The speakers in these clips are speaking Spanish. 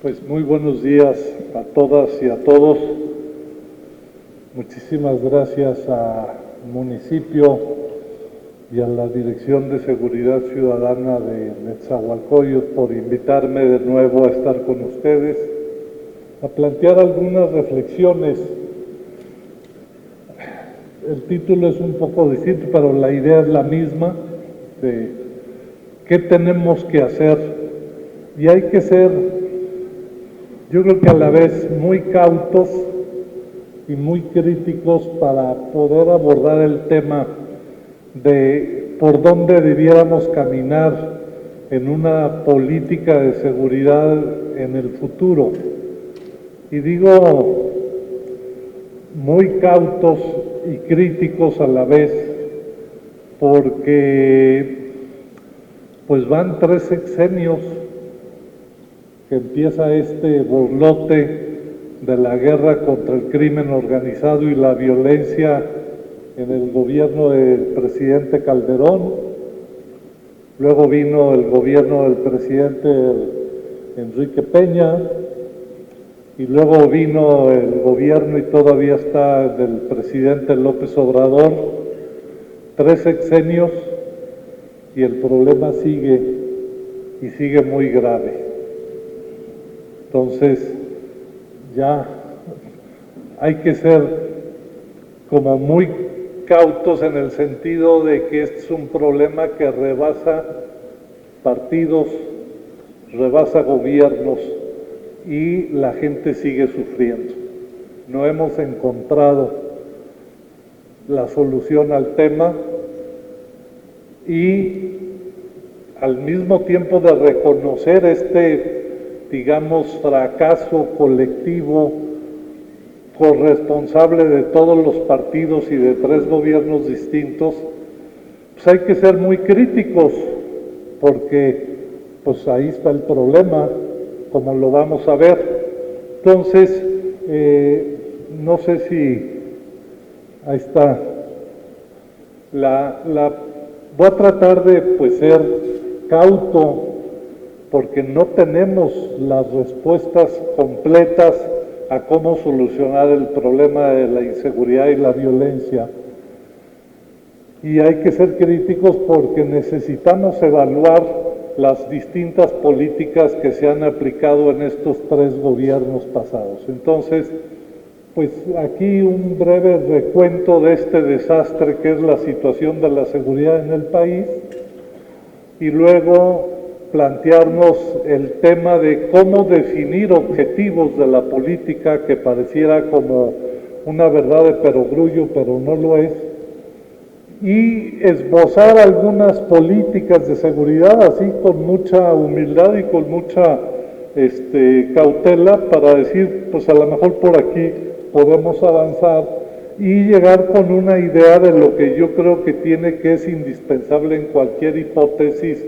Pues muy buenos días a todas y a todos. Muchísimas gracias al municipio y a la Dirección de Seguridad Ciudadana de Nezahualcóyotl por invitarme de nuevo a estar con ustedes, a plantear algunas reflexiones. El título es un poco distinto, pero la idea es la misma, de qué tenemos que hacer. Y hay que ser, yo creo que a la vez, muy cautos y muy críticos para poder abordar el tema de por dónde debiéramos caminar en una política de seguridad en el futuro. Y digo muy cautos y críticos a la vez, porque pues van 3 sexenios que empieza este borlote de la guerra contra el crimen organizado y la violencia en el gobierno del presidente Calderón. Luego vino el gobierno del presidente Enrique Peña, y luego vino el gobierno, y todavía está, del presidente López Obrador. 3 sexenios y el problema sigue, y sigue muy grave. Entonces, ya hay que ser como muy cautos en el sentido de que este es un problema que rebasa partidos, rebasa gobiernos, y la gente sigue sufriendo. No hemos encontrado la solución al tema, y al mismo tiempo de reconocer este, digamos, fracaso colectivo corresponsable de todos los partidos y de 3 gobiernos distintos, pues hay que ser muy críticos, porque pues ahí está el problema, como lo vamos a ver. Entonces, no sé si ahí está voy a tratar de pues ser cauto, porque no tenemos las respuestas completas a cómo solucionar el problema de la inseguridad y la violencia. Y hay que ser críticos porque necesitamos evaluar las distintas políticas que se han aplicado en estos 3 gobiernos pasados. Entonces, pues aquí un breve recuento de este desastre que es la situación de la seguridad en el país, y luego plantearnos el tema de cómo definir objetivos de la política, que pareciera como una verdad de perogrullo, pero no lo es, y esbozar algunas políticas de seguridad así con mucha humildad y con mucha cautela, para decir, pues a lo mejor por aquí podemos avanzar y llegar con una idea de lo que yo creo que es indispensable en cualquier hipótesis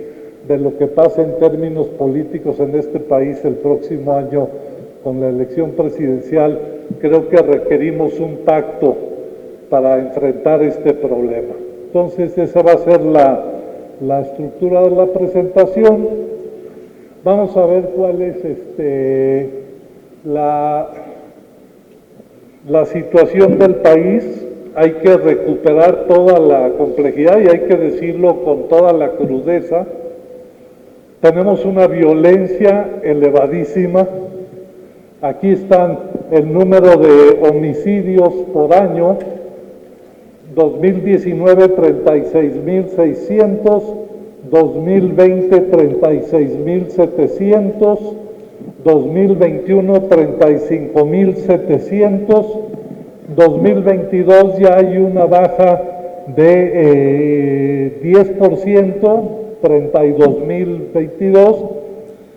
de lo que pasa en términos políticos en este país el próximo año con la elección presidencial. Creo que requerimos un pacto para enfrentar este problema. Entonces, esa va a ser la estructura de la presentación. Vamos a ver cuál es la situación del país. Hay que recuperar toda la complejidad y hay que decirlo con toda la crudeza. Tenemos una violencia elevadísima. Aquí están el número de homicidios por año. 2019, 36,600, 2020, 36,700, 2021, 35,700, 2022 ya hay una baja de 10%, 32,022,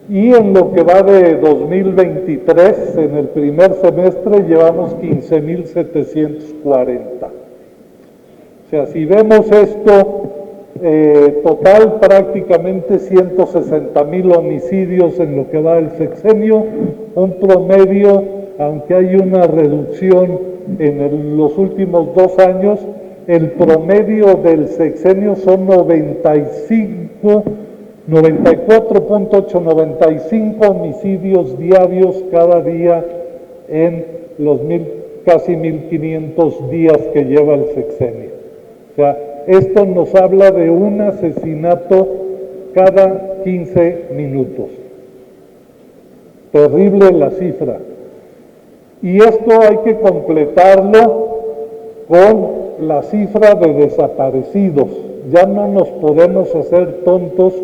y en lo que va de 2023, en el primer semestre, llevamos 15,740. O sea, si vemos esto, total prácticamente 160,000 homicidios en lo que va del sexenio, un promedio, aunque hay una reducción en los últimos 2 años, el promedio del sexenio son 95 94.8, 95 homicidios diarios cada día en los casi 1500 días que lleva el sexenio. O sea, esto nos habla de un asesinato cada 15 minutos. Terrible la cifra. Y esto hay que completarlo con la cifra de desaparecidos. Ya no nos podemos hacer tontos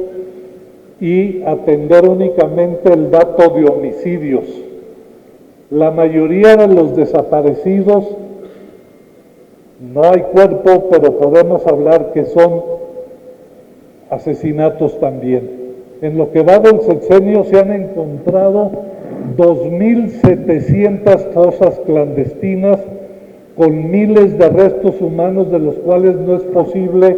y atender únicamente el dato de homicidios. La mayoría de los desaparecidos, no hay cuerpo, pero podemos hablar que son asesinatos también. En lo que va del sexenio se han encontrado 2.700 fosas clandestinas con miles de restos humanos, de los cuales no es posible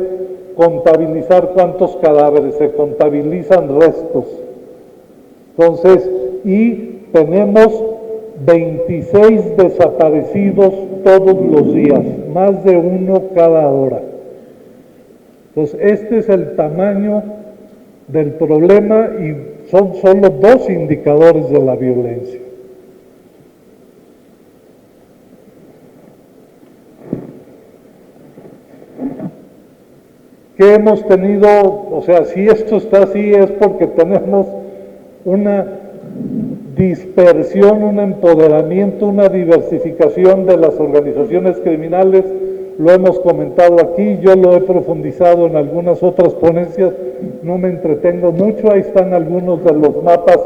contabilizar cuántos cadáveres, se contabilizan restos. Entonces, y tenemos 26 desaparecidos todos los días, más de uno cada hora. Entonces, este es el tamaño del problema y son solo dos indicadores de la violencia. ¿Qué hemos tenido? O sea, si esto está así es porque tenemos una dispersión, un empoderamiento, una diversificación de las organizaciones criminales. Lo hemos comentado aquí, yo lo he profundizado en algunas otras ponencias, no me entretengo mucho, ahí están algunos de los mapas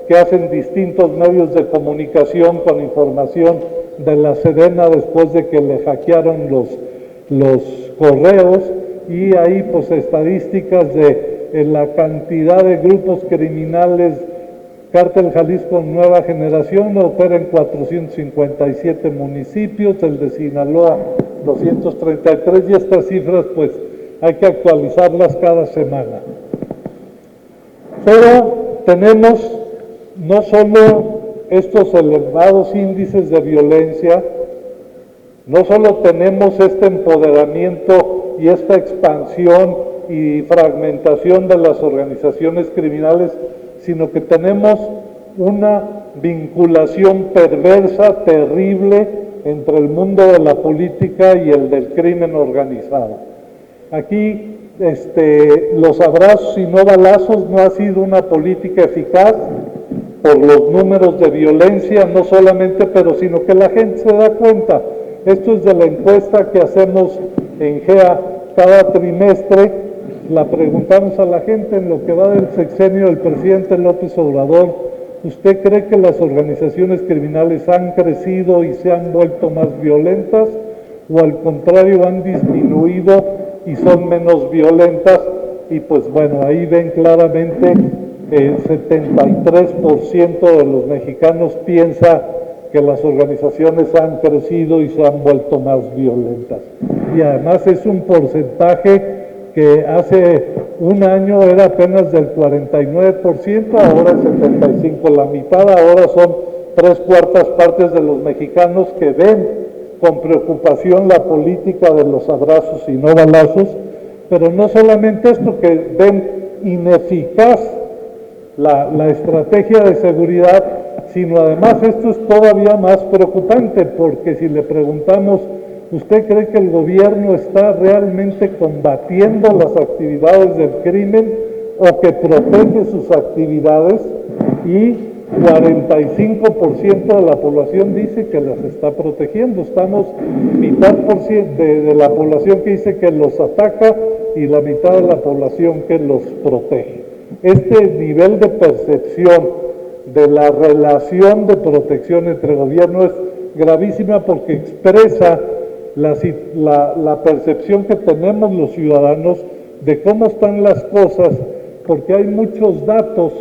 que hacen distintos medios de comunicación con información de la Sedena después de que le hackearon los correos, y ahí pues estadísticas de la cantidad de grupos criminales. Cártel Jalisco Nueva Generación opera en 457 municipios, el de Sinaloa 233, y estas cifras pues hay que actualizarlas cada semana. Pero tenemos no solo estos elevados índices de violencia, no solo tenemos este empoderamiento y esta expansión y fragmentación de las organizaciones criminales, sino que tenemos una vinculación perversa, terrible, entre el mundo de la política y el del crimen organizado. Aquí los abrazos y no balazos no ha sido una política eficaz por los números de violencia, no solamente, pero sino que la gente se da cuenta. Esto es de la encuesta que hacemos en GEA cada trimestre. La preguntamos a la gente en lo que va del sexenio del presidente López Obrador: ¿usted cree que las organizaciones criminales han crecido y se han vuelto más violentas, o al contrario han disminuido y son menos violentas? Y pues bueno, ahí ven claramente el 73% de los mexicanos piensa que las organizaciones han crecido y se han vuelto más violentas. Y además es un porcentaje que hace un año era apenas del 49%, ahora es 75%, la mitad. Ahora son 3/4 partes de los mexicanos que ven con preocupación la política de los abrazos y no balazos, pero no solamente esto, que ven ineficaz la estrategia de seguridad, sino además esto es todavía más preocupante, porque si le preguntamos: ¿usted cree que el gobierno está realmente combatiendo las actividades del crimen o que protege sus actividades? Y 45% de la población dice que las está protegiendo. Estamos mitad de la población que dice que los ataca y la mitad de la población que los protege. Este nivel de percepción de la relación de protección entre gobierno es gravísima, porque expresa la percepción que tenemos los ciudadanos de cómo están las cosas, porque hay muchos datos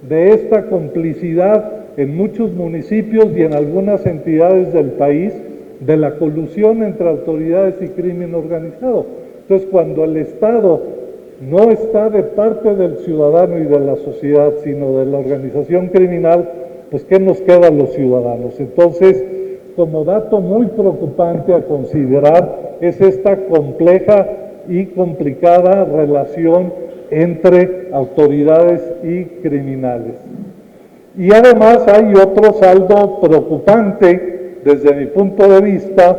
de esta complicidad en muchos municipios y en algunas entidades del país, de la colusión entre autoridades y crimen organizado. Entonces, cuando el Estado no está de parte del ciudadano y de la sociedad, sino de la organización criminal, pues ¿qué nos queda a los ciudadanos? Entonces, como dato muy preocupante a considerar es esta compleja y complicada relación entre autoridades y criminales. Y además hay otro saldo preocupante desde mi punto de vista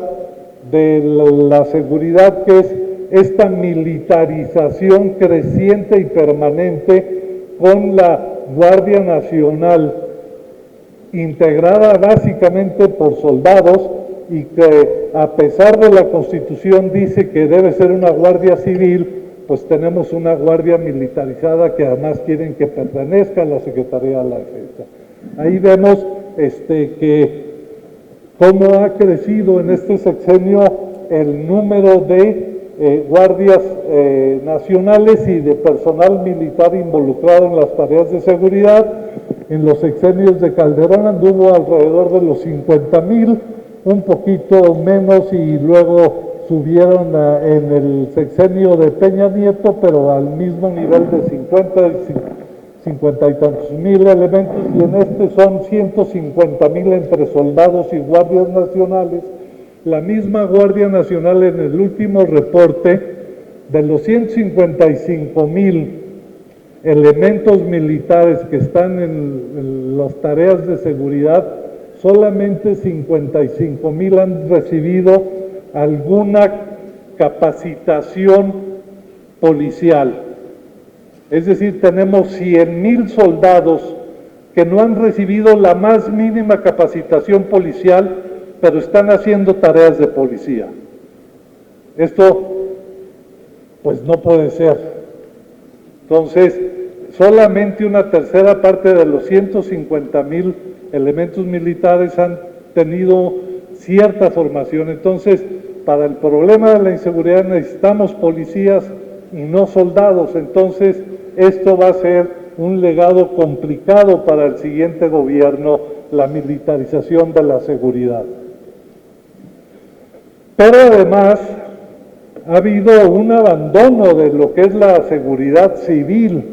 de la seguridad, que es esta militarización creciente y permanente con la Guardia Nacional, integrada básicamente por soldados, y que a pesar de la Constitución dice que debe ser una guardia civil, pues tenemos una guardia militarizada que además quieren que pertenezca a la Secretaría de la Defensa. Ahí vemos que cómo ha crecido en este sexenio el número de guardias nacionales y de personal militar involucrado en las tareas de seguridad. En los sexenios de Calderón anduvo alrededor de los 50,000, un poquito menos, y luego subieron en el sexenio de Peña Nieto, pero al mismo nivel de 50 y tantos mil elementos, y en este son 150,000 entre soldados y guardias nacionales. La misma Guardia Nacional en el último reporte, de los 155,000 elementos militares que están en las tareas de seguridad, solamente 55,000 han recibido alguna capacitación policial. Es decir, tenemos 100,000 soldados que no han recibido la más mínima capacitación policial, pero están haciendo tareas de policía. Esto, pues no puede ser. Entonces, solamente una tercera parte de los 150,000 elementos militares han tenido cierta formación. Entonces, para el problema de la inseguridad necesitamos policías y no soldados. Entonces, esto va a ser un legado complicado para el siguiente gobierno, la militarización de la seguridad. Pero además ha habido un abandono de lo que es la seguridad civil.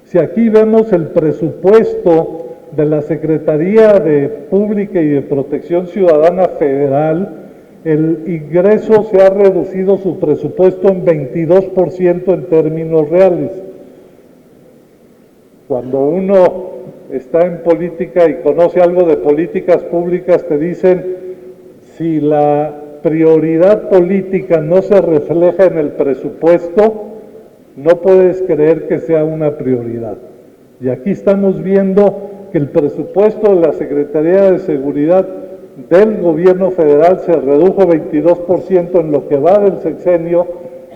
Si aquí vemos el presupuesto de la Secretaría de Pública y de Protección Ciudadana Federal, el ingreso se ha reducido su presupuesto en 22% en términos reales. Cuando uno está en política y conoce algo de políticas públicas, te dicen, si la prioridad política no se refleja en el presupuesto, no puedes creer que sea una prioridad. Y aquí estamos viendo que el presupuesto de la Secretaría de Seguridad del gobierno federal se redujo 22% en lo que va del sexenio,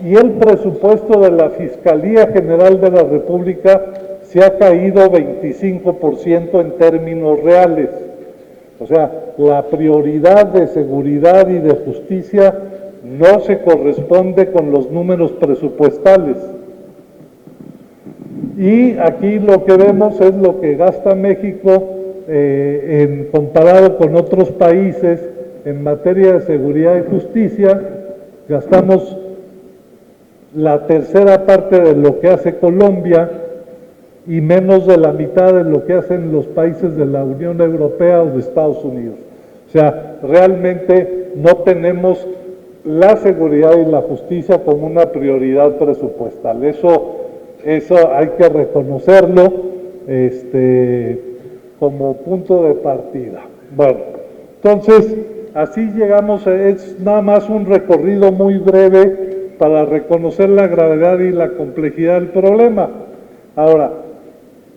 y el presupuesto de la Fiscalía General de la República se ha caído 25% en términos reales. O sea, la prioridad de seguridad y de justicia no se corresponde con los números presupuestales. Y aquí lo que vemos es lo que gasta México comparado con otros países en materia de seguridad y justicia. Gastamos la tercera parte de lo que hace Colombia y menos de la mitad de lo que hacen los países de la Unión Europea o de Estados Unidos. O sea, realmente no tenemos la seguridad y la justicia como una prioridad presupuestal. Eso hay que reconocerlo como punto de partida. Bueno, entonces, así llegamos, es nada más un recorrido muy breve para reconocer la gravedad y la complejidad del problema. Ahora,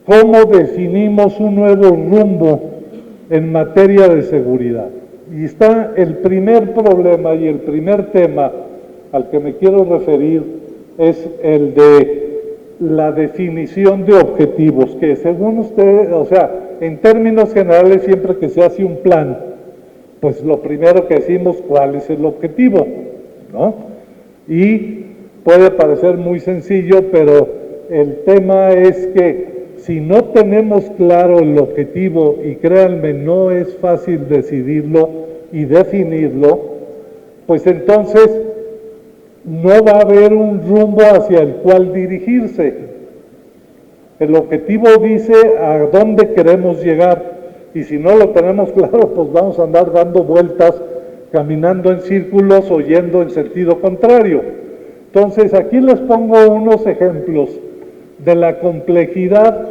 ¿cómo definimos un nuevo rumbo en materia de seguridad? Y está el primer problema y el primer tema al que me quiero referir, es el de la definición de objetivos, que según usted, o sea, en términos generales, siempre que se hace un plan, pues lo primero que decimos, ¿cuál es el objetivo?, ¿no? Y puede parecer muy sencillo, pero el tema es que si no tenemos claro el objetivo, y créanme, no es fácil decidirlo y definirlo, pues entonces no va a haber un rumbo hacia el cual dirigirse. El objetivo dice a dónde queremos llegar, y si no lo tenemos claro, pues vamos a andar dando vueltas, caminando en círculos o yendo en sentido contrario. Entonces, aquí les pongo unos ejemplos de la complejidad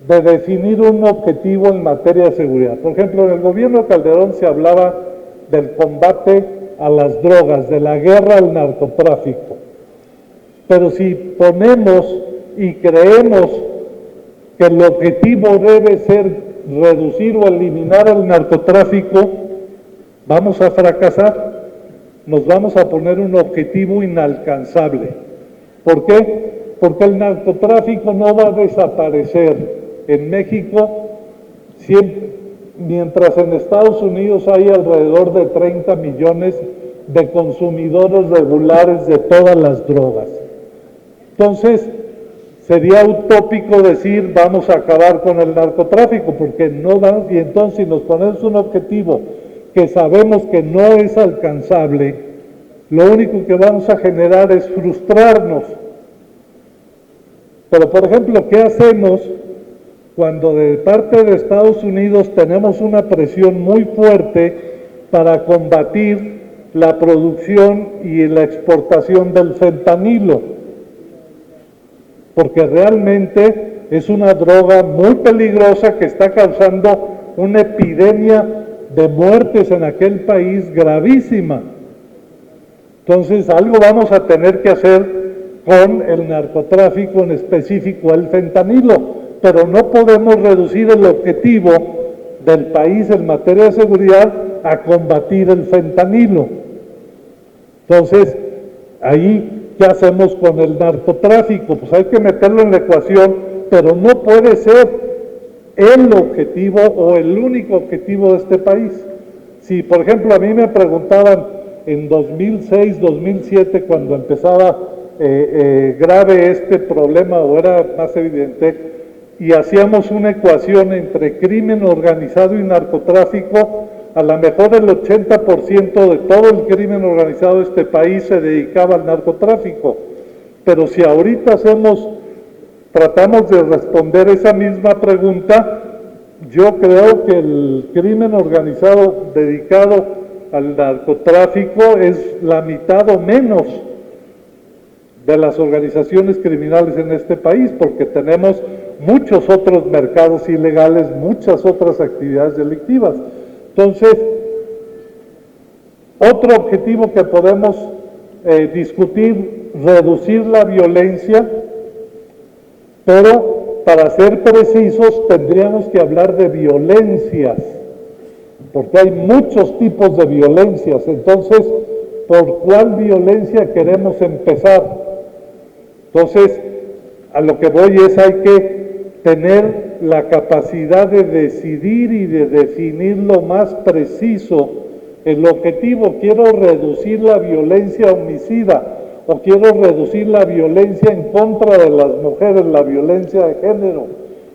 de definir un objetivo en materia de seguridad. Por ejemplo, en el gobierno de Calderón se hablaba del combate a las drogas, de la guerra al narcotráfico. Pero si ponemos y creemos que el objetivo debe ser reducir o eliminar el narcotráfico, vamos a fracasar. Nos vamos a poner un objetivo inalcanzable. ¿Por qué? Porque el narcotráfico no va a desaparecer en México mientras en Estados Unidos hay alrededor de 30 millones de consumidores regulares de todas las drogas. Entonces, sería utópico decir vamos a acabar con el narcotráfico, porque no vamos, y entonces si nos ponemos un objetivo que sabemos que no es alcanzable, lo único que vamos a generar es frustrarnos. Pero, por ejemplo, ¿qué hacemos cuando de parte de Estados Unidos tenemos una presión muy fuerte para combatir la producción y la exportación del fentanilo? Porque realmente es una droga muy peligrosa que está causando una epidemia de muertes en aquel país gravísima. Entonces, algo vamos a tener que hacer con el narcotráfico, en específico el fentanilo, pero no podemos reducir el objetivo del país en materia de seguridad a combatir el fentanilo. Entonces, ahí, ¿qué hacemos con el narcotráfico? Pues hay que meterlo en la ecuación, pero no puede ser el objetivo o el único objetivo de este país. Si, por ejemplo, a mí me preguntaban en 2006, 2007, cuando empezaba grave este problema o era más evidente, y hacíamos una ecuación entre crimen organizado y narcotráfico, a lo mejor el 80% de todo el crimen organizado de este país se dedicaba al narcotráfico. Pero si ahorita tratamos de responder esa misma pregunta, yo creo que el crimen organizado dedicado al narcotráfico es la mitad o menos de las organizaciones criminales en este país, porque tenemos muchos otros mercados ilegales, muchas otras actividades delictivas. Entonces, otro objetivo que podemos discutir, reducir la violencia, pero para ser precisos tendríamos que hablar de violencias, porque hay muchos tipos de violencias. Entonces, ¿por cuál violencia queremos empezar? Entonces, a lo que voy es hay que tener la capacidad de decidir y de definir lo más preciso el objetivo. Quiero reducir la violencia homicida, o quiero reducir la violencia en contra de las mujeres, la violencia de género,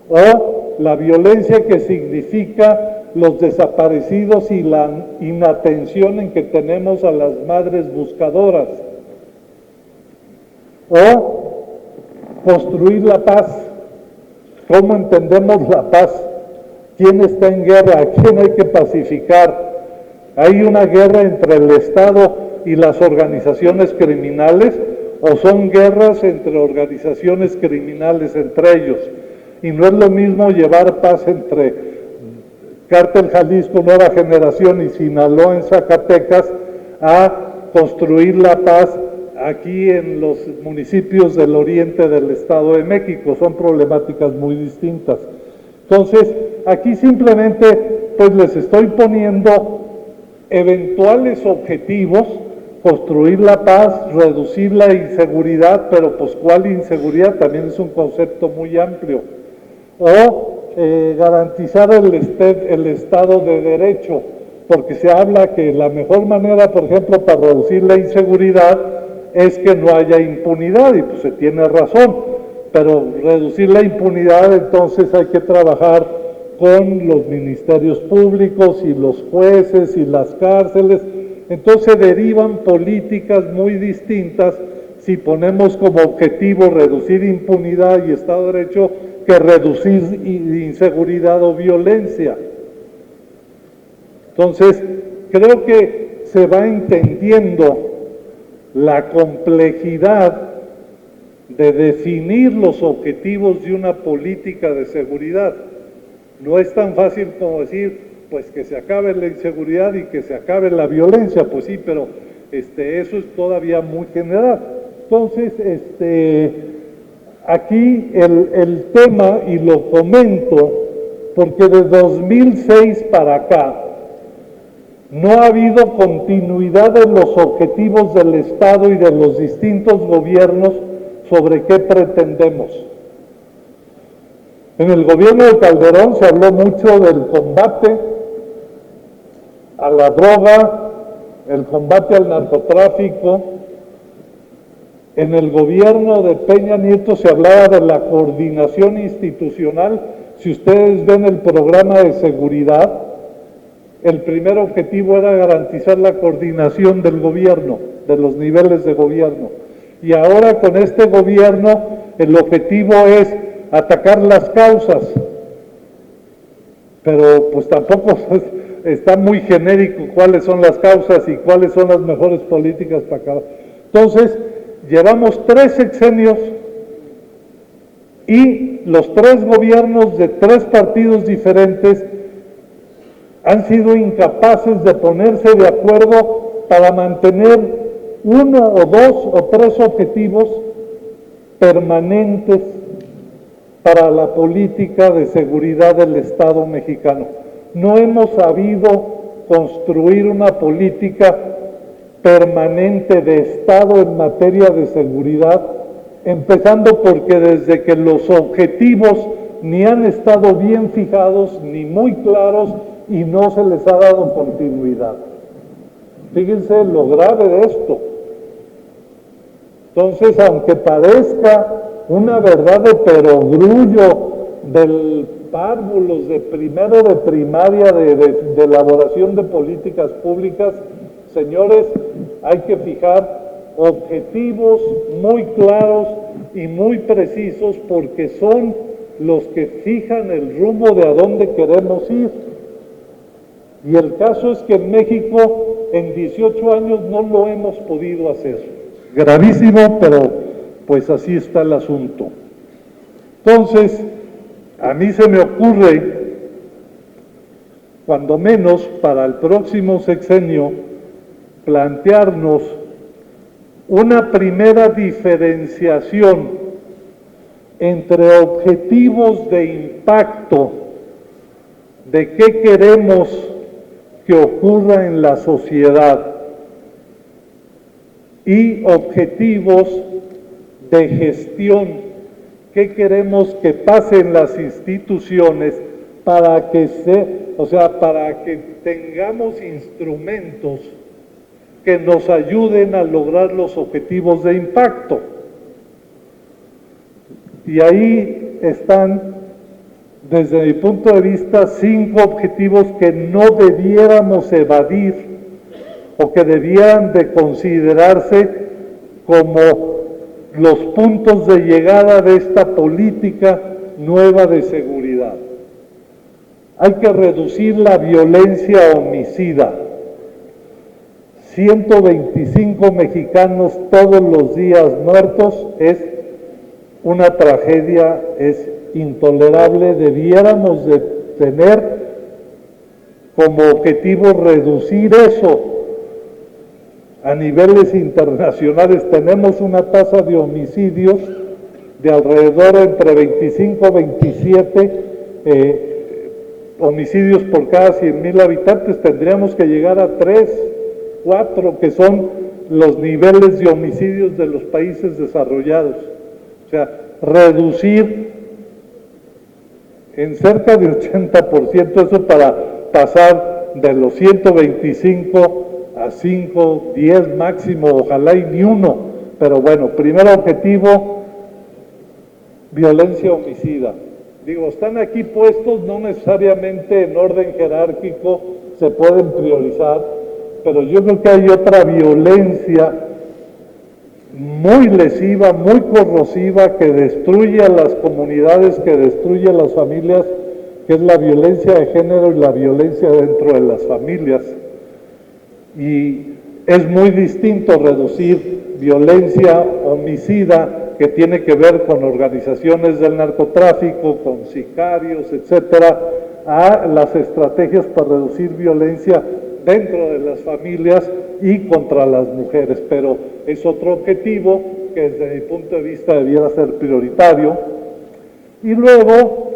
o la violencia que significa los desaparecidos y la inatención en que tenemos a las madres buscadoras, o construir la paz. ¿Cómo entendemos la paz? ¿Quién está en guerra? ¿A quién hay que pacificar? ¿Hay una guerra entre el Estado y las organizaciones criminales, o son guerras entre organizaciones criminales entre ellos? Y no es lo mismo llevar paz entre Cártel Jalisco Nueva Generación y Sinaloa en Zacatecas a construir la paz aquí en los municipios del oriente del Estado de México. Son problemáticas muy distintas. Entonces, aquí simplemente pues les estoy poniendo eventuales objetivos: construir la paz, reducir la inseguridad, pero pues ¿cuál inseguridad? También es un concepto muy amplio. O garantizar el Estado de Derecho, porque se habla que la mejor manera, por ejemplo, para reducir la inseguridad es que no haya impunidad, y pues se tiene razón, pero reducir la impunidad, entonces hay que trabajar con los ministerios públicos y los jueces y las cárceles. Entonces derivan políticas muy distintas si ponemos como objetivo reducir impunidad y Estado de Derecho que reducir inseguridad o violencia. Entonces, creo que se va entendiendo la complejidad de definir los objetivos de una política de seguridad. No es tan fácil como decir, pues que se acabe la inseguridad y que se acabe la violencia, pues sí, pero eso es todavía muy general. Entonces, aquí el tema, y lo comento, porque de 2006 para acá no ha habido continuidad en los objetivos del Estado y de los distintos gobiernos sobre qué pretendemos. En el gobierno de Calderón se habló mucho del combate a la droga, el combate al narcotráfico. En el gobierno de Peña Nieto se hablaba de la coordinación institucional. Si ustedes ven el programa de seguridad, el primer objetivo era garantizar la coordinación del gobierno, de los niveles de gobierno. Y ahora con este gobierno el objetivo es atacar las causas, pero pues tampoco está muy genérico cuáles son las causas y cuáles son las mejores políticas para cada. Entonces, llevamos 3 sexenios y los 3 gobiernos de 3 partidos diferentes han sido incapaces de ponerse de acuerdo para mantener 1 o 2 o 3 objetivos permanentes para la política de seguridad del Estado mexicano. No hemos sabido construir una política permanente de Estado en materia de seguridad, empezando porque desde que los objetivos ni han estado bien fijados, ni muy claros, y no se les ha dado continuidad. Fíjense lo grave de esto. Entonces, aunque parezca una verdad de perogrullo del párvulos de primero de primaria de elaboración de políticas públicas, señores, hay que fijar objetivos muy claros y muy precisos, porque son los que fijan el rumbo de a dónde queremos ir. Y el caso es que en México en 18 años no lo hemos podido hacer. Gravísimo, pero pues así está el asunto. Entonces, a mí se me ocurre, cuando menos para el próximo sexenio, plantearnos una primera diferenciación entre objetivos de impacto, de qué queremos que ocurra en la sociedad, y objetivos de gestión, qué queremos que pase en las instituciones para que para que tengamos instrumentos que nos ayuden a lograr los objetivos de impacto. Y ahí están, desde mi punto de vista, 5 objetivos que no debiéramos evadir o que debieran de considerarse como los puntos de llegada de esta política nueva de seguridad. Hay que reducir la violencia homicida. 125 mexicanos todos los días muertos es una tragedia, es intolerable. Debiéramos de tener como objetivo reducir eso. A niveles internacionales tenemos una tasa de homicidios de alrededor entre 25 y 27 homicidios por cada 100,000 habitantes. Tendríamos que llegar a 3, 4, que son los niveles de homicidios de los países desarrollados. O sea, reducir en cerca de 80% eso, para pasar de los 125 a 5, 10 máximo, ojalá y ni uno. Pero bueno, primer objetivo, violencia homicida. Digo, están aquí puestos, no necesariamente en orden jerárquico se pueden priorizar, pero yo creo que hay otra violencia muy lesiva, muy corrosiva, que destruye a las comunidades, que destruye a las familias, que es la violencia de género y la violencia dentro de las familias. Y es muy distinto reducir violencia homicida que tiene que ver con organizaciones del narcotráfico, con sicarios, etcétera, a las estrategias para reducir violencia dentro de las familias y contra las mujeres. Pero es otro objetivo que desde mi punto de vista debiera ser prioritario. Y luego,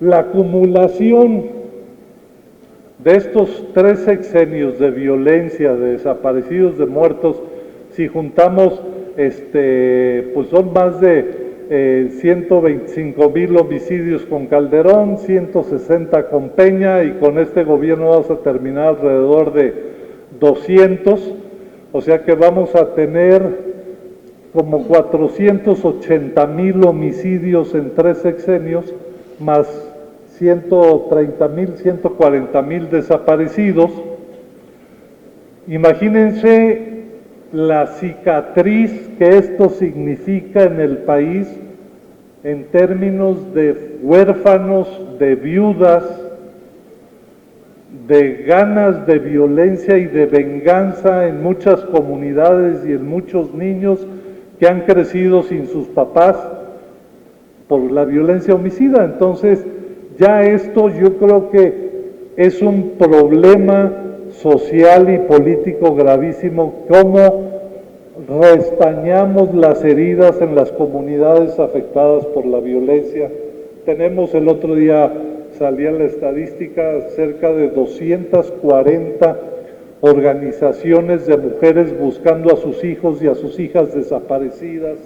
la acumulación de estos 3 sexenios de violencia, de desaparecidos, de muertos, si juntamos, pues son más de 125,000 homicidios con Calderón, 160 con Peña, y con este gobierno vamos a terminar alrededor de 200, o sea que vamos a tener como 480,000 homicidios en 3 sexenios, más 130,000, 140,000 desaparecidos. Imagínense la cicatriz que esto significa en el país en términos de huérfanos, de viudas, de ganas de violencia y de venganza en muchas comunidades y en muchos niños que han crecido sin sus papás por la violencia homicida. Entonces, ya esto yo creo que es un problema social y político gravísimo, cómo restañamos las heridas en las comunidades afectadas por la violencia. Tenemos, el otro día salía la estadística, cerca de 240 organizaciones de mujeres buscando a sus hijos y a sus hijas desaparecidas.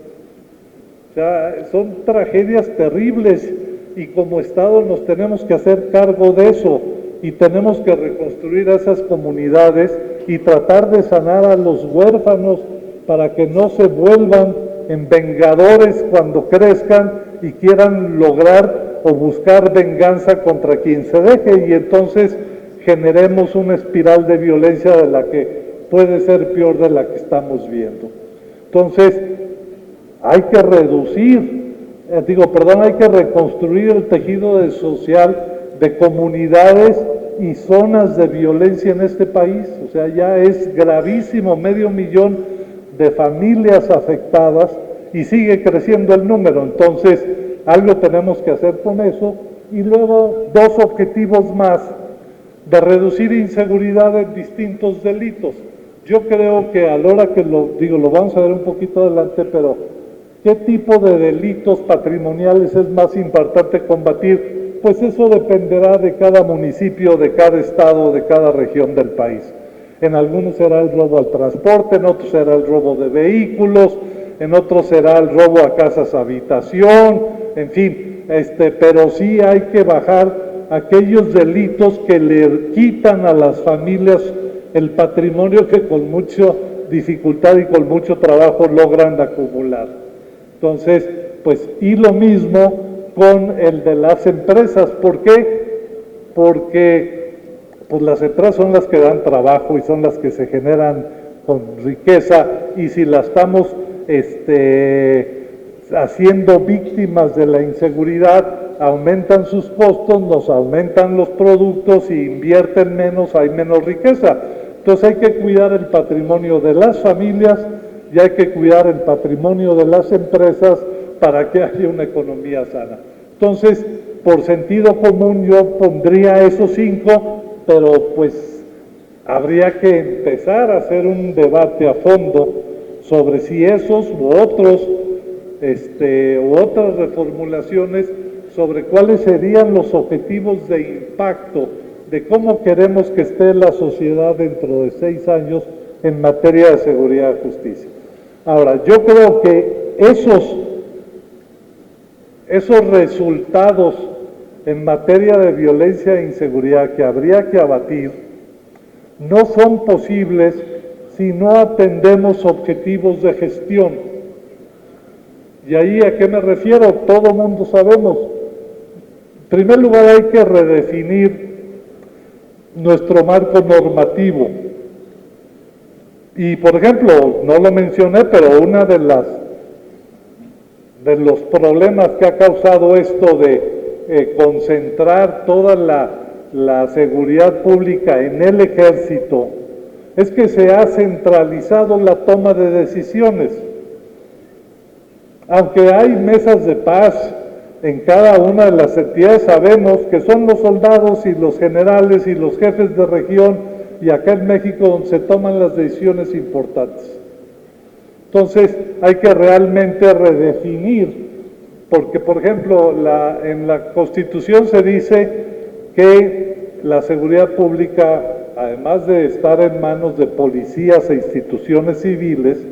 O sea, son tragedias terribles, y como Estado nos tenemos que hacer cargo de eso, y tenemos que reconstruir a esas comunidades y tratar de sanar a los huérfanos para que no se vuelvan en vengadores cuando crezcan y quieran lograr o buscar venganza contra quien se deje, y entonces generemos una espiral de violencia de la que puede ser peor de la que estamos viendo. Entonces, hay que reducir, hay que reconstruir el tejido social de comunidades y zonas de violencia en este país. O sea, ya es gravísimo, 500,000 de familias afectadas y sigue creciendo el número. Entonces, algo tenemos que hacer con eso. Y luego, 2 objetivos más: de reducir inseguridad en distintos delitos. Yo creo que a la hora que lo vamos a ver un poquito adelante, pero ¿qué tipo de delitos patrimoniales es más importante combatir? Pues eso dependerá de cada municipio, de cada estado, de cada región del país. En algunos será el robo al transporte, en otros será el robo de vehículos, en otros será el robo a casas habitación, en fin, pero sí hay que bajar aquellos delitos que le quitan a las familias el patrimonio que con mucha dificultad y con mucho trabajo logran acumular. Entonces, pues, y lo mismo con el de las empresas. ¿Por qué? Porque pues las empresas son las que dan trabajo y son las que se generan con riqueza, y si las estamos haciendo víctimas de la inseguridad, aumentan sus costos, nos aumentan los productos y invierten menos, hay menos riqueza. Entonces hay que cuidar el patrimonio de las familias y hay que cuidar el patrimonio de las empresas para que haya una economía sana. Entonces, por sentido común yo pondría esos 5, pero pues habría que empezar a hacer un debate a fondo sobre si esos u otros, u otras reformulaciones sobre cuáles serían los objetivos de impacto de cómo queremos que esté la sociedad dentro de 6 años en materia de seguridad y justicia. Ahora, yo creo que esos resultados en materia de violencia e inseguridad que habría que abatir no son posibles si no atendemos objetivos de gestión. ¿Y ahí a qué me refiero? Todo mundo sabemos. En primer lugar, hay que redefinir nuestro marco normativo. Y, por ejemplo, no lo mencioné, pero una de los problemas que ha causado esto de concentrar toda la seguridad pública en el ejército es que se ha centralizado la toma de decisiones. Aunque hay mesas de paz en cada una de las entidades, sabemos que son los soldados y los generales y los jefes de región y acá en México donde se toman las decisiones importantes. Entonces hay que realmente redefinir, porque por ejemplo en la Constitución se dice que la seguridad pública, además de estar en manos de policías e instituciones civiles,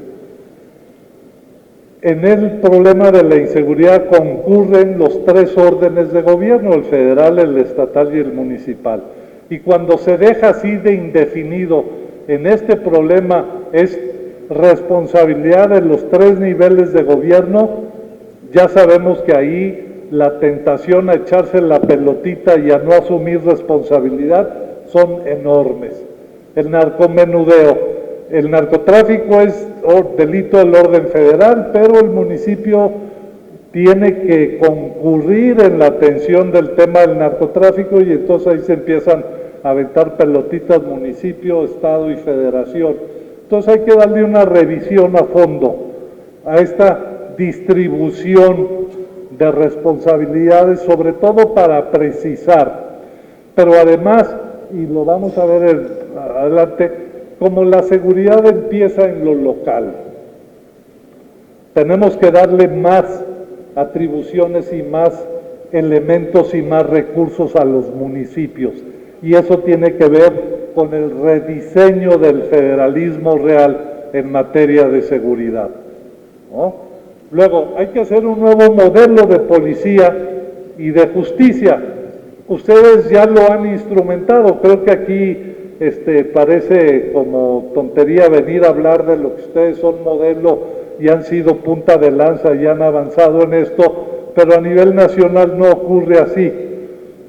en el problema de la inseguridad concurren los tres órdenes de gobierno, el federal, el estatal y el municipal. Y cuando se deja así de indefinido, en este problema es responsabilidad de los tres niveles de gobierno, ya sabemos que ahí la tentación a echarse la pelotita y a no asumir responsabilidad son enormes. El narcomenudeo. El narcotráfico es delito del orden federal, pero el municipio tiene que concurrir en la atención del tema del narcotráfico y entonces ahí se empiezan a aventar pelotitas municipio, estado y federación. Entonces hay que darle una revisión a fondo a esta distribución de responsabilidades, sobre todo para precisar, pero además, y lo vamos a ver adelante, como la seguridad empieza en lo local, tenemos que darle más atribuciones y más elementos y más recursos a los municipios. Y eso tiene que ver con el rediseño del federalismo real en materia de seguridad, ¿no? Luego, hay que hacer un nuevo modelo de policía y de justicia. Ustedes ya lo han instrumentado, creo que aquí parece como tontería venir a hablar de lo que ustedes son modelo y han sido punta de lanza y han avanzado en esto, pero a nivel nacional no ocurre así.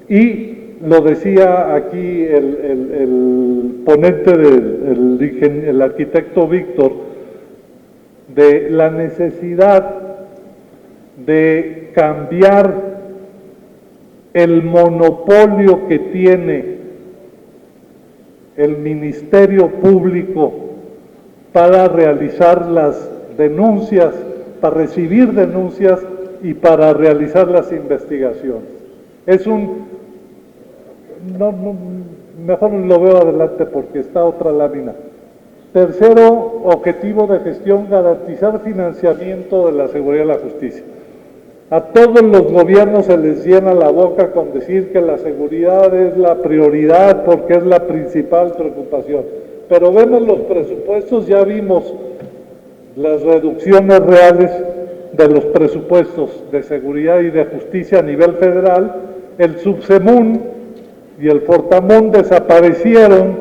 Y lo decía aquí el ponente, el arquitecto Víctor, de la necesidad de cambiar el monopolio que tiene el Ministerio Público para realizar las denuncias, para recibir denuncias y para realizar las investigaciones. Es mejor lo veo adelante porque está otra lámina. Tercero objetivo de gestión, garantizar financiamiento de la seguridad y la justicia. A todos los gobiernos se les llena la boca con decir que la seguridad es la prioridad porque es la principal preocupación. Pero vemos los presupuestos, ya vimos las reducciones reales de los presupuestos de seguridad y de justicia a nivel federal. El Subsemun y el Fortamón desaparecieron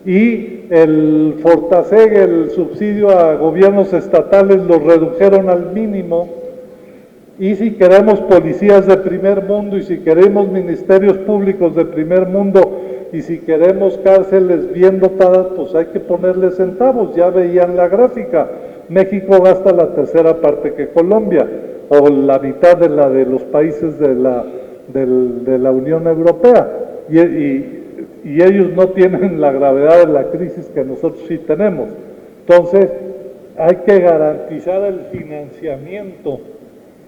y el Fortaseg, el subsidio a gobiernos estatales, lo redujeron al mínimo. Y si queremos policías de primer mundo, y si queremos ministerios públicos de primer mundo, y si queremos cárceles bien dotadas, pues hay que ponerle centavos. Ya veían la gráfica, México gasta la tercera parte que Colombia, o la mitad de la de los países de la Unión Europea, y ellos no tienen la gravedad de la crisis que nosotros sí tenemos. Entonces, hay que garantizar el financiamiento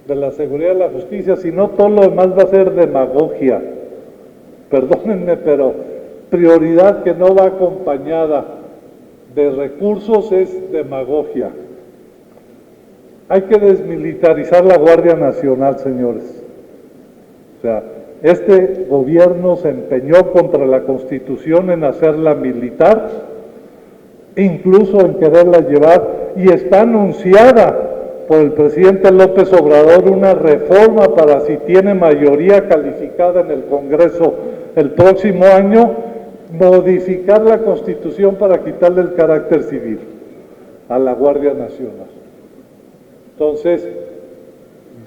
de la seguridad y la justicia, si no todo lo demás va a ser demagogia. Perdónenme, pero prioridad que no va acompañada de recursos es demagogia. Hay que desmilitarizar la Guardia Nacional, señores. O sea, este gobierno se empeñó contra la Constitución en hacerla militar, incluso en quererla llevar, y está anunciada por el presidente López Obrador una reforma para, si tiene mayoría calificada en el Congreso el próximo año, modificar la Constitución para quitarle el carácter civil a la Guardia Nacional. Entonces,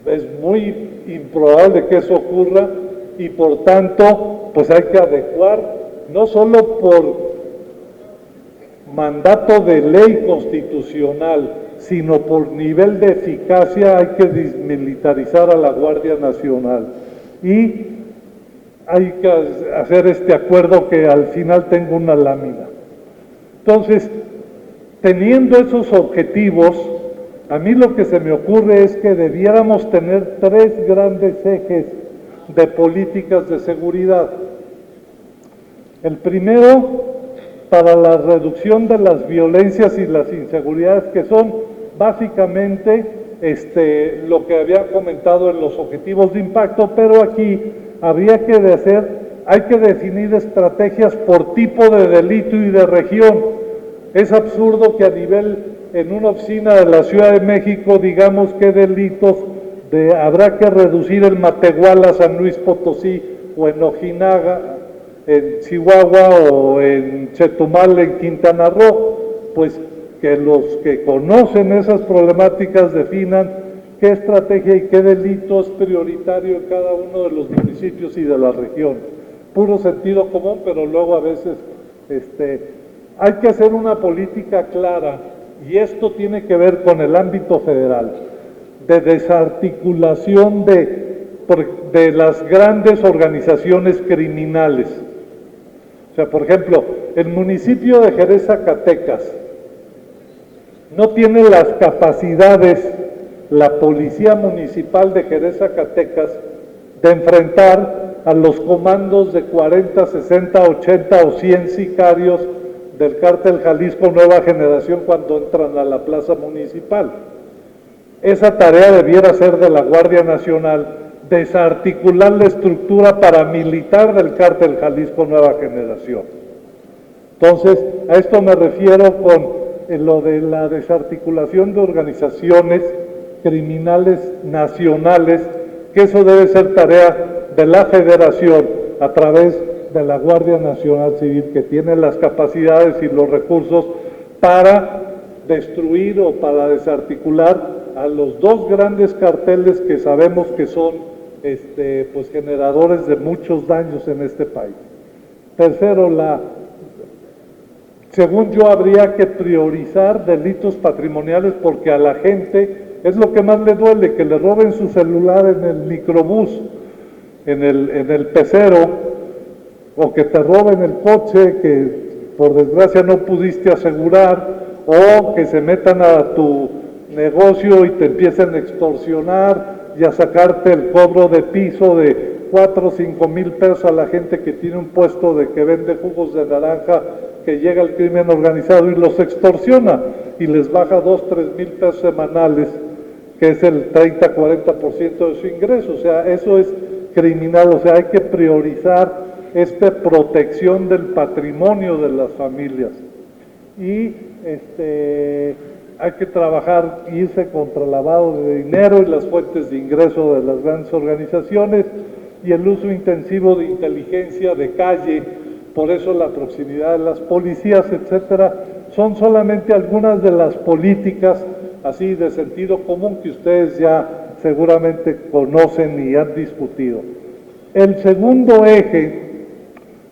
es muy improbable que eso ocurra y por tanto, pues hay que adecuar, no solo por mandato de ley constitucional, sino por nivel de eficacia hay que desmilitarizar a la Guardia Nacional. Y hay que hacer este acuerdo que al final tengo una lámina. Entonces, teniendo esos objetivos, a mí lo que se me ocurre es que debiéramos tener tres grandes ejes de políticas de seguridad. El primero, para la reducción de las violencias y las inseguridades, que son básicamente lo que había comentado en los objetivos de impacto, pero aquí hay que definir estrategias por tipo de delito y de región. Es absurdo que en una oficina de la Ciudad de México digamos qué delitos habrá que reducir en Matehuala, San Luis Potosí, o en Ojinaga, en Chihuahua, o en Chetumal, en Quintana Roo. Pues que los que conocen esas problemáticas definan qué estrategia y qué delito es prioritario en cada uno de los municipios y de la región. Puro sentido común, pero luego a veces hay que hacer una política clara, y esto tiene que ver con el ámbito federal, de desarticulación de las grandes organizaciones criminales. O sea, por ejemplo, el municipio de Jerez, Zacatecas, no tiene las capacidades, la policía municipal de Jerez, Zacatecas, de enfrentar a los comandos de 40, 60, 80 o 100 sicarios del Cártel Jalisco Nueva Generación cuando entran a la plaza municipal. Esa tarea debiera ser de la Guardia Nacional, desarticular la estructura paramilitar del Cártel Jalisco Nueva Generación. Entonces, a esto me refiero con lo de la desarticulación de organizaciones criminales nacionales, que eso debe ser tarea de la Federación a través de la Guardia Nacional Civil, que tiene las capacidades y los recursos para destruir o para desarticular a los dos grandes carteles que sabemos que son pues generadores de muchos daños en este país. Tercero, según yo, habría que priorizar delitos patrimoniales, porque a la gente es lo que más le duele, que le roben su celular en el microbús, en el pecero, o que te roben el coche que por desgracia no pudiste asegurar, o que se metan a tu negocio y te empiecen a extorsionar y a sacarte el cobro de piso de 4 o 5 mil pesos a la gente que tiene un puesto de que vende jugos de naranja, que llega el crimen organizado y los extorsiona y les baja 2, 3 mil pesos semanales, que es el 30-40% de su ingreso. O sea, eso es criminal. O sea, hay que priorizar protección del patrimonio de las familias, y hay que trabajar, irse contra el lavado de dinero y las fuentes de ingreso de las grandes organizaciones, y el uso intensivo de inteligencia de calle. Por eso la proximidad de las policías, etcétera, son solamente algunas de las políticas así de sentido común que ustedes ya seguramente conocen y han discutido. El segundo eje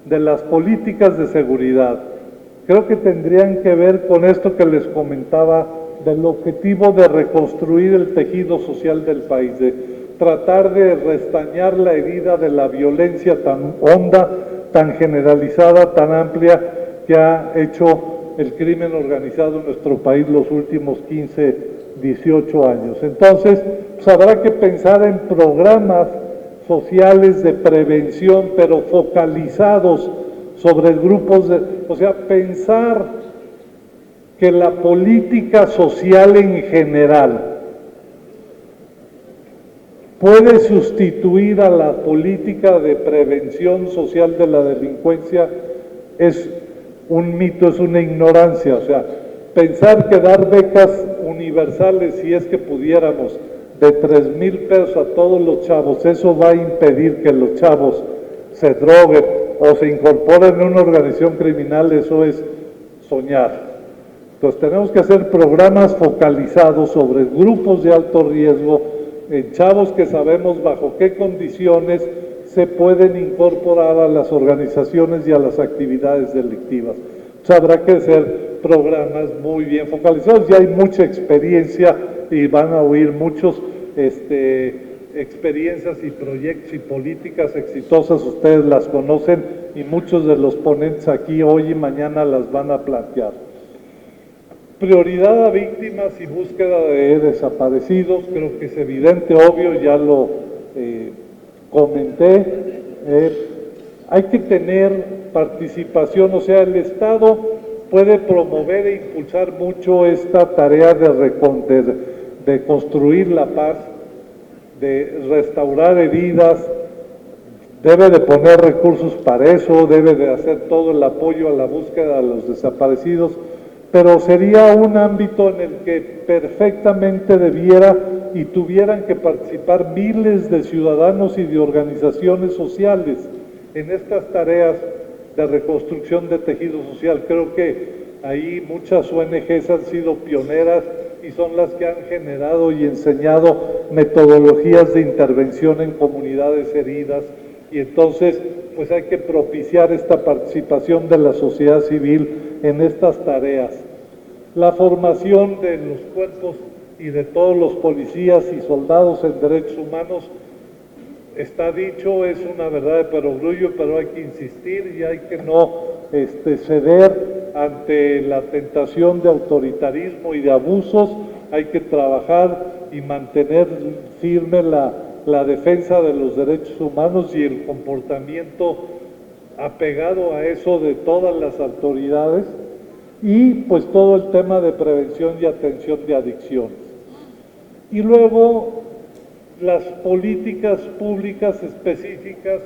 de las políticas de seguridad creo que tendrían que ver con esto que les comentaba, del objetivo de reconstruir el tejido social del país, de tratar de restañar la herida de la violencia tan honda, tan generalizada, tan amplia, que ha hecho el crimen organizado en nuestro país los últimos 15, 18 años. Entonces, pues habrá que pensar en programas sociales de prevención, pero focalizados sobre grupos o sea, pensar que la política social en general puede sustituir a la política de prevención social de la delincuencia es un mito, es una ignorancia. O sea, pensar que dar becas universales, si es que pudiéramos, de 3,000 pesos a todos los chavos, eso va a impedir que los chavos se droguen o se incorporen en una organización criminal, eso es soñar. Entonces tenemos que hacer programas focalizados sobre grupos de alto riesgo, en chavos que sabemos bajo qué condiciones se pueden incorporar a las organizaciones y a las actividades delictivas. Entonces habrá que hacer programas muy bien focalizados. Ya hay mucha experiencia y van a oír muchos experiencias y proyectos y políticas exitosas, ustedes las conocen y muchos de los ponentes aquí hoy y mañana las van a plantear. Prioridad a víctimas y búsqueda de desaparecidos, creo que es evidente, obvio, ya lo comenté. Hay que tener participación, o sea, el Estado puede promover e impulsar mucho esta tarea de construir la paz, de restaurar heridas, debe de poner recursos para eso, debe de hacer todo el apoyo a la búsqueda de los desaparecidos, pero sería un ámbito en el que perfectamente debiera y tuvieran que participar miles de ciudadanos y de organizaciones sociales en estas tareas de reconstrucción de tejido social. Creo que ahí muchas ONGs han sido pioneras y son las que han generado y enseñado metodologías de intervención en comunidades heridas, y entonces pues hay que propiciar esta participación de la sociedad civil en estas tareas. La formación de los cuerpos y de todos los policías y soldados en derechos humanos, está dicho, es una verdad de perogrullo, pero hay que insistir y hay que no ceder ante la tentación de autoritarismo y de abusos. Hay que trabajar y mantener firme la defensa de los derechos humanos y el comportamiento apegado a eso de todas las autoridades, y pues todo el tema de prevención y atención de adicciones. Y luego las políticas públicas específicas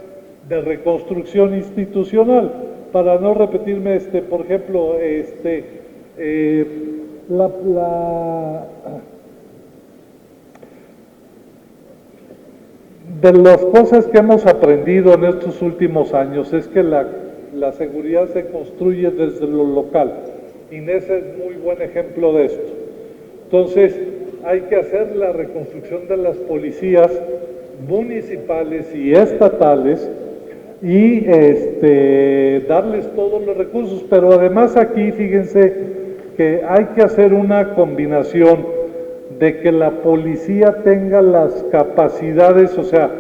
de reconstrucción institucional. Para no repetirme, por ejemplo, de las cosas que hemos aprendido en estos últimos años es que la seguridad se construye desde lo local. Inés es muy buen ejemplo de esto. Entonces, hay que hacer la reconstrucción de las policías municipales y estatales y darles todos los recursos, pero además aquí fíjense que hay que hacer una combinación de que la policía tenga las capacidades, o sea,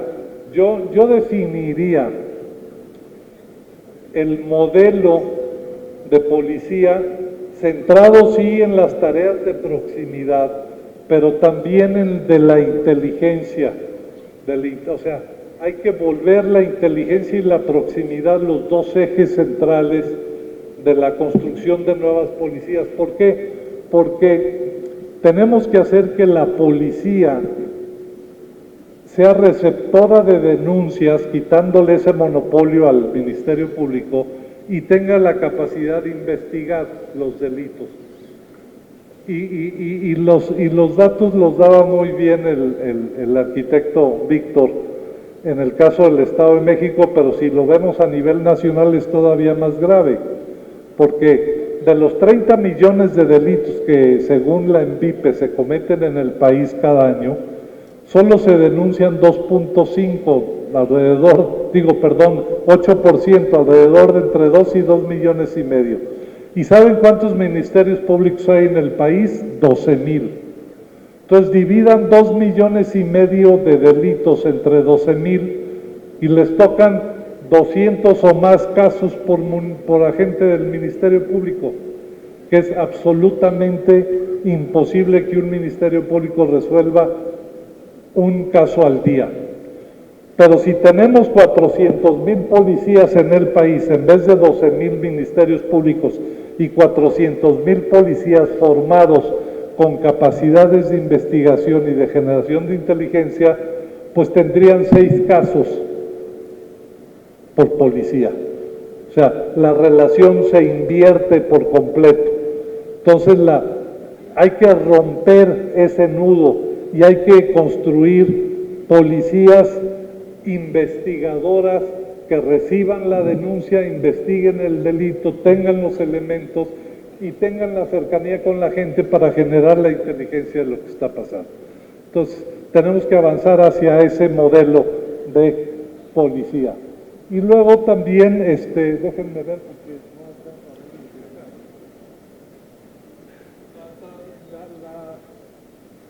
yo definiría el modelo de policía centrado sí en las tareas de proximidad, pero también en de la inteligencia, o sea, hay que volver la inteligencia y la proximidad los dos ejes centrales de la construcción de nuevas policías. ¿Por qué? Porque tenemos que hacer que la policía sea receptora de denuncias, quitándole ese monopolio al Ministerio Público, y tenga la capacidad de investigar los delitos. Y los datos los daba muy bien el arquitecto Víctor en el caso del Estado de México, pero si lo vemos a nivel nacional es todavía más grave, porque de los 30 millones de delitos que según la ENVIPE se cometen en el país cada año, solo se denuncian 2.5, 8%, alrededor de entre 2 y 2 millones y medio. ¿Y saben cuántos ministerios públicos hay en el país? 12,000. Entonces dividan 2 millones y medio de delitos entre 12,000 y les tocan 200 o más casos por agente del Ministerio Público, que es absolutamente imposible que un Ministerio Público resuelva un caso al día. Pero si tenemos 400,000 policías en el país en vez de 12,000 ministerios públicos y 400,000 policías formados con capacidades de investigación y de generación de inteligencia, pues tendrían 6 casos por policía. O sea, la relación se invierte por completo. Entonces hay que romper ese nudo y hay que construir policías investigadoras que reciban la denuncia, investiguen el delito, tengan los elementos y tengan la cercanía con la gente para generar la inteligencia de lo que está pasando. Entonces, tenemos que avanzar hacia ese modelo de policía. Y luego también, déjenme ver porque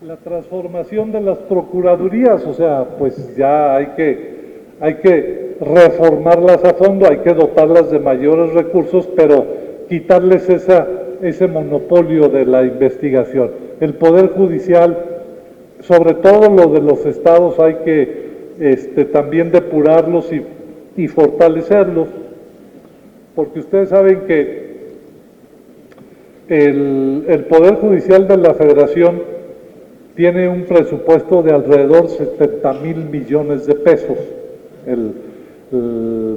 la transformación de las procuradurías, o sea, pues ya hay hay que reformarlas a fondo, hay que dotarlas de mayores recursos, pero quitarles ese monopolio de la investigación. El Poder Judicial, sobre todo lo de los estados, hay que también depurarlos y fortalecerlos, porque ustedes saben que el Poder Judicial de la Federación tiene un presupuesto de alrededor de 70,000 millones de pesos, el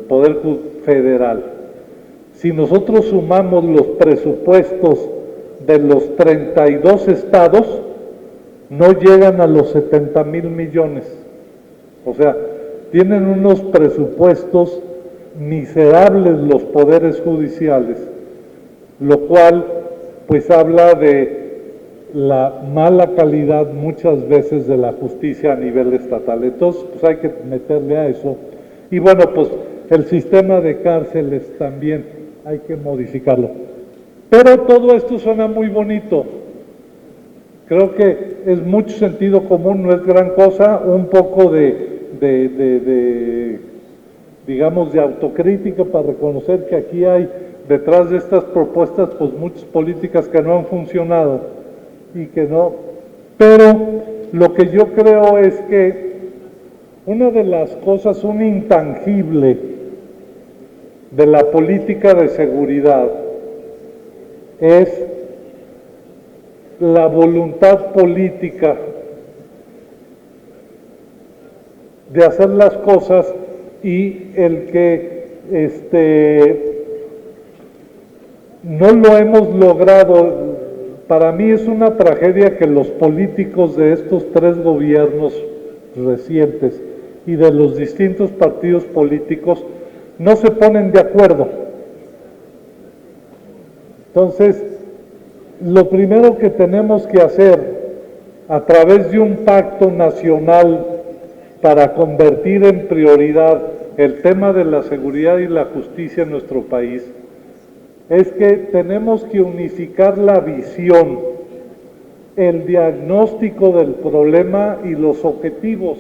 Poder Federal. Si nosotros sumamos los presupuestos de los 32 estados, no llegan a los 70,000 millones. O sea, tienen unos presupuestos miserables los poderes judiciales, lo cual pues habla de la mala calidad muchas veces de la justicia a nivel estatal. Entonces, pues hay que meterle a eso. Y bueno, pues el sistema de cárceles también hay que modificarlo. Pero todo esto suena muy bonito. Creo que es mucho sentido común, no es gran cosa, un poco digamos, de autocrítica para reconocer que aquí hay detrás de estas propuestas pues muchas políticas que no han funcionado y que no, pero lo que yo creo es que una de las cosas, un intangible de la política de seguridad es la voluntad política de hacer las cosas y el que no lo hemos logrado. Para mí es una tragedia que los políticos de estos tres gobiernos recientes y de los distintos partidos políticos no se ponen de acuerdo. Entonces, lo primero que tenemos que hacer a través de un pacto nacional para convertir en prioridad el tema de la seguridad y la justicia en nuestro país es que tenemos que unificar la visión, el diagnóstico del problema y los objetivos.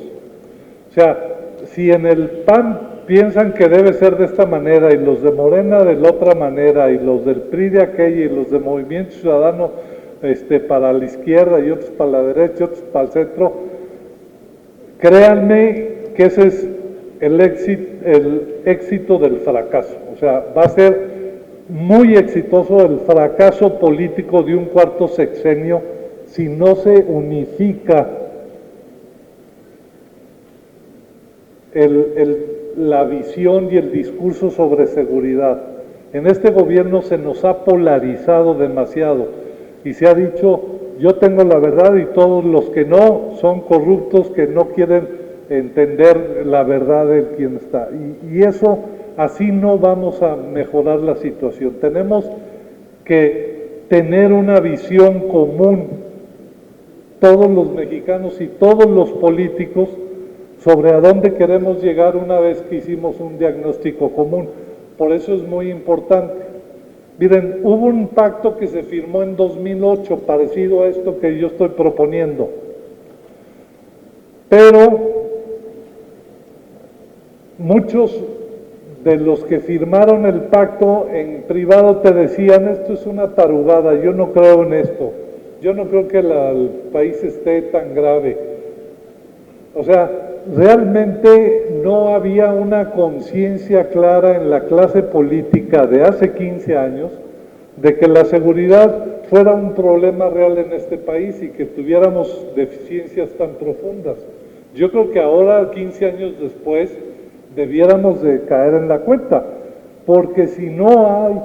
O sea, si en el PAN piensan que debe ser de esta manera y los de Morena de la otra manera y los del PRI de aquella y los de Movimiento Ciudadano para la izquierda y otros para la derecha y otros para el centro, créanme que ese es el éxito del fracaso. O sea, va a ser muy exitoso el fracaso político de un cuarto sexenio si no se unifica la visión y el discurso sobre seguridad. En este gobierno se nos ha polarizado demasiado y se ha dicho, yo tengo la verdad y todos los que no son corruptos, que no quieren entender la verdad de quien está. Y eso, así no vamos a mejorar la situación. Tenemos que tener una visión común, todos los mexicanos y todos los políticos, sobre a dónde queremos llegar una vez que hicimos un diagnóstico común. Por eso es muy importante. Miren, hubo un pacto que se firmó en 2008, parecido a esto que yo estoy proponiendo. Pero muchos de los que firmaron el pacto en privado te decían, esto es una tarugada, yo no creo en esto. Yo no creo que el país esté tan grave. O sea, realmente no había una conciencia clara en la clase política de hace 15 años de que la seguridad fuera un problema real en este país y que tuviéramos deficiencias tan profundas. Yo creo que ahora, 15 años después, debiéramos de caer en la cuenta, porque si no hay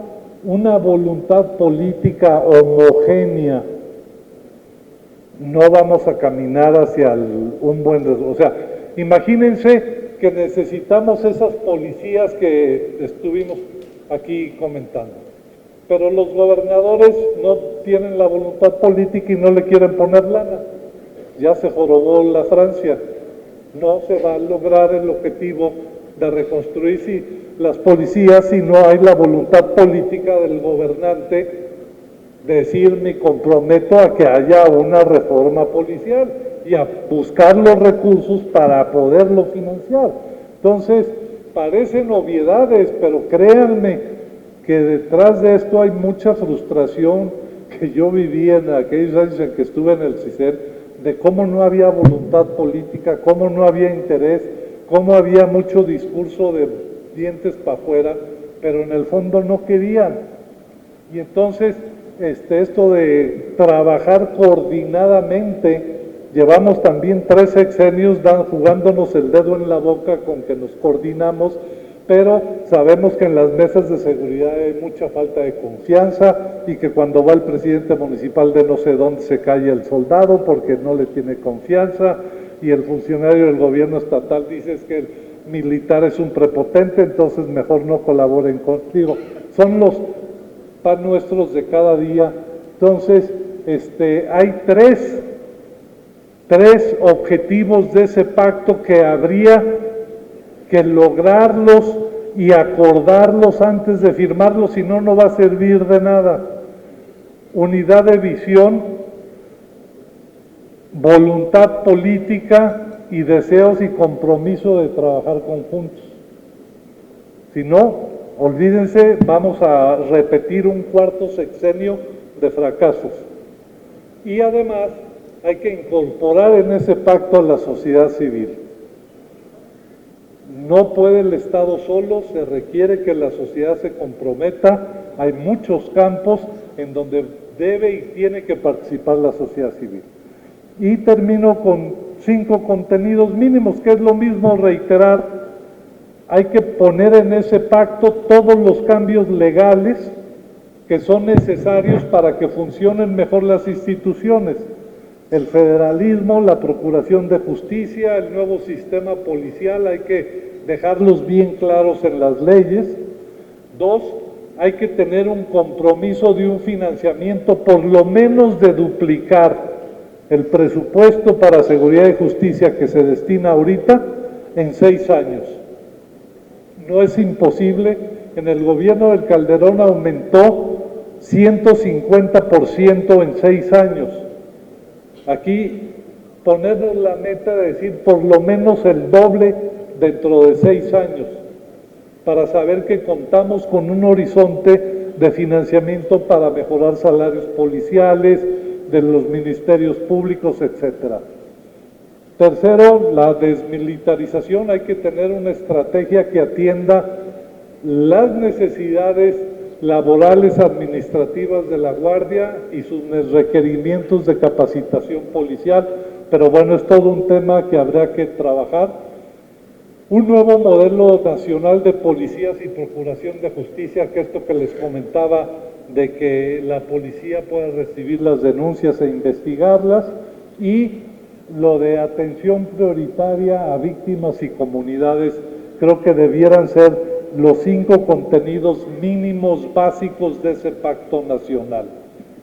una voluntad política homogénea, no vamos a caminar hacia un buen resultado. O sea, imagínense que necesitamos esas policías que estuvimos aquí comentando, pero los gobernadores no tienen la voluntad política y no le quieren poner lana. Ya se jorobó la Francia, no se va a lograr el objetivo de reconstruir las policías si no hay la voluntad política del gobernante de decir, me comprometo a que haya una reforma policial y a buscar los recursos para poderlo financiar, Entonces, parecen obviedades, pero créanme que detrás de esto hay mucha frustración que yo viví en aquellos años en que estuve en el CISEN, de cómo no había voluntad política, cómo no había interés, cómo había mucho discurso de dientes para afuera, pero en el fondo no querían. Y entonces, esto de trabajar coordinadamente, llevamos también 3 sexenios jugándonos el dedo en la boca con que nos coordinamos, pero sabemos que en las mesas de seguridad hay mucha falta de confianza y que cuando va el presidente municipal de no sé dónde se calla el soldado porque no le tiene confianza, y el funcionario del gobierno estatal dice que el militar es un prepotente, entonces mejor no colaboren contigo. Son los pan nuestros de cada día. Entonces, hay tres objetivos de ese pacto que habría que lograrlos y acordarlos antes de firmarlos, si no, no va a servir de nada. Unidad de visión, voluntad política y deseos y compromiso de trabajar conjuntos. Si no, olvídense, vamos a repetir un cuarto sexenio de fracasos. Y además hay que incorporar en ese pacto a la sociedad civil. No puede el Estado solo, se requiere que la sociedad se comprometa. Hay muchos campos en donde debe y tiene que participar la sociedad civil. Y termino con 5 contenidos mínimos, que es lo mismo reiterar. Hay que poner en ese pacto todos los cambios legales que son necesarios para que funcionen mejor las instituciones. El federalismo, la procuración de justicia, el nuevo sistema policial, hay que dejarlos bien claros en las leyes. 2, hay que tener un compromiso de un financiamiento por lo menos de duplicar el presupuesto para seguridad y justicia que se destina ahorita en 6 años. No es imposible. En el gobierno del Calderón aumentó 150% en 6 años. Aquí ponernos la meta de decir por lo menos el doble dentro de 6 años, para saber que contamos con un horizonte de financiamiento para mejorar salarios policiales, de los ministerios públicos, etcétera. Tercero, la desmilitarización. Hay que tener una estrategia que atienda las necesidades laborales administrativas de la Guardia y sus requerimientos de capacitación policial, pero bueno, es todo un tema que habrá que trabajar. Un nuevo modelo nacional de policías y procuración de justicia, que esto que les comentaba, de que la policía pueda recibir las denuncias e investigarlas, y lo de atención prioritaria a víctimas y comunidades, creo que debieran ser los 5 contenidos mínimos básicos de ese pacto nacional.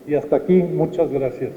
Y hasta aquí, muchas gracias.